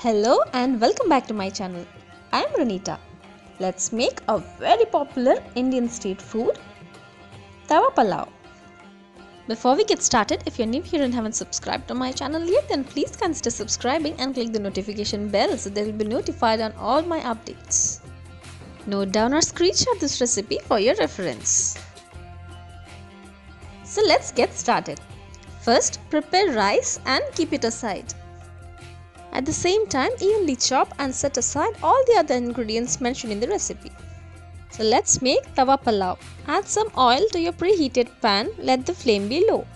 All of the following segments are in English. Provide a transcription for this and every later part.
Hello and welcome back to my channel. I am Ranita. Let's make a very popular Indian street food, Tawa Palav. Before we get started, if you're new here and haven't subscribed to my channel yet, then please consider subscribing and click the notification bell so that you'll be notified on all my updates. Note down or screenshot this recipe for your reference. So let's get started. First, prepare rice and keep it aside. At the same time, evenly chop and set aside all the other ingredients mentioned in the recipe. So let's make Tawa Palav. Add some oil to your preheated pan, let the flame be low.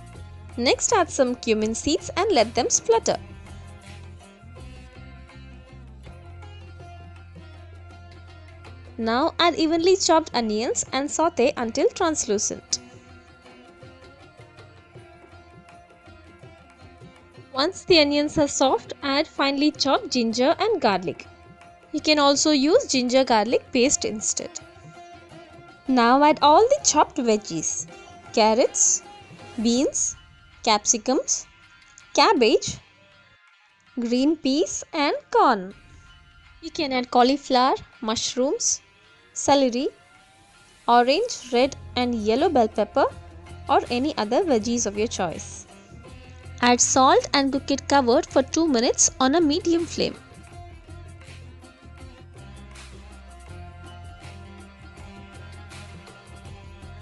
Next add some cumin seeds and let them splutter. Now add evenly chopped onions and saute until translucent. Once the onions are soft, add finely chopped ginger and garlic. You can also use ginger garlic paste instead. Now add all the chopped veggies: carrots, beans, capsicums, cabbage, green peas and corn. You can add cauliflower, mushrooms, celery, orange, red and yellow bell pepper or any other veggies of your choice. Add salt and cook it covered for 2 minutes on a medium flame.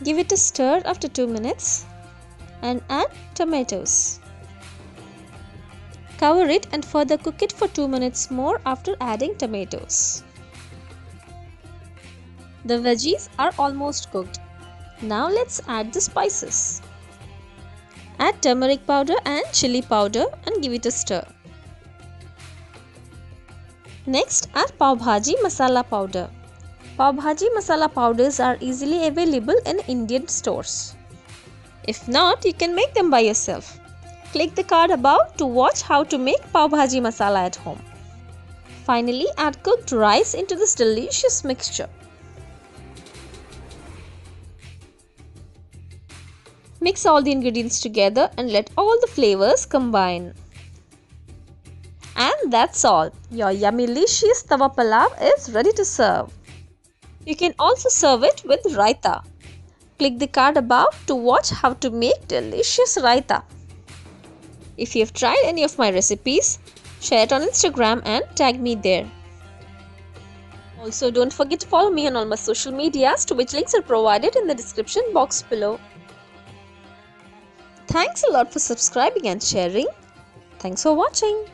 Give it a stir after 2 minutes and add tomatoes. Cover it and further cook it for 2 minutes more after adding tomatoes. The veggies are almost cooked. Now let's add the spices. Add turmeric powder and chili powder and give it a stir. Next, add Bhaji masala powder. Bhaji masala powders are easily available in Indian stores. If not, you can make them by yourself. Click the card above to watch how to make Bhaji masala at home. Finally, add cooked rice into this delicious mixture. Mix all the ingredients together and let all the flavors combine. And that's all. Your yummy-licious Tawa Palav is ready to serve. You can also serve it with raita. Click the card above to watch how to make delicious raita. If you have tried any of my recipes, share it on Instagram and tag me there. Also, don't forget to follow me on all my social medias, to which links are provided in the description box below. Thanks a lot for subscribing and sharing. Thanks for watching.